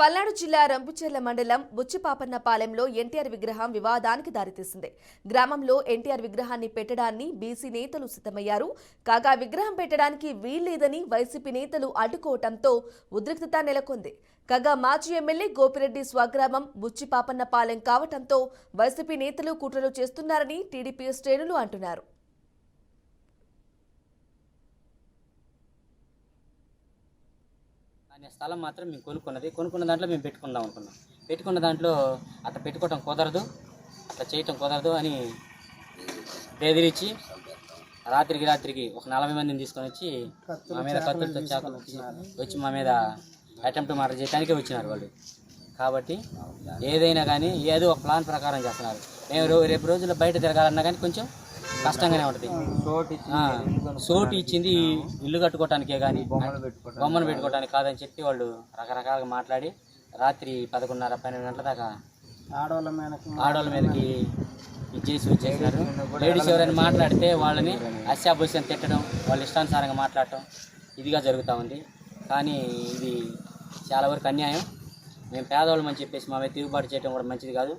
పల్నాడు జిల్లా రంపుచెర్ల మండలం బుచ్చిపాపన్నపాలెంలో ఎన్టీఆర్ విగ్రహం వివాదానికి దారితీసింది. గ్రామంలో ఎన్టీఆర్ విగ్రహాన్ని పెట్టడాన్ని బీసీ నేతలు సిద్ధమయ్యారు. కాగా విగ్రహం పెట్టడానికి వీల్లేదని వైసీపీ నేతలు అడ్డుకోవడంతో ఉద్రిక్తత నెలకొంది. కాగా మాజీ ఎమ్మెల్యే గోపిరెడ్డి స్వగ్రామం బుచ్చిపాపన్నపాలెం కావడంతో వైసీపీ నేతలు కుట్రలు చేస్తున్నారని టీడీపీ శ్రేణులు అంటున్నారు. అనే స్థలం మాత్రం మేము కొనుక్కున్న దాంట్లో మేము పెట్టుకున్న దాంట్లో అట్లా పెట్టుకోవటం కుదరదు, అట్లా చేయటం కుదరదు అని బెదిరించి రాత్రికి ఒక 40 మందిని తీసుకొని వచ్చి మా మీద కత్తులతో చాకులు వచ్చి మా మీద అటెంప్ట్ మర్డర్ చేయడానికే వచ్చినారు వాళ్ళు. కాబట్టి ఏదైనా కానీ ఏదో ఒక ప్లాన్ ప్రకారం చేస్తున్నారు. మేము రేపు రోజుల్లో బయట తిరగాలన్నా కానీ కొంచెం కష్టంగానే ఉంటుంది. సోటు ఇచ్చింది ఇల్లు కట్టుకోవటానికే కానీ బొమ్మను పెట్టుకోవటానికి కాదని చెప్పి వాళ్ళు రకరకాలుగా మాట్లాడి రాత్రి 11:30-12 గంటల దాకా ఆడవాళ్ళ మీదకి ఇచ్చేసి వచ్చేసినారు. లేడీస్ ఎవరైనా మాట్లాడితే వాళ్ళని అశాభూషం తిట్టడం, వాళ్ళ ఇష్టానుసారంగా మాట్లాడటం ఇదిగా జరుగుతూ ఉంది. కానీ ఇది చాలా వరకు అన్యాయం. మేము పేదవాళ్ళమని చెప్పేసి మా మీద తిరుగుబాటు చేయడం కూడా మంచిది కాదు.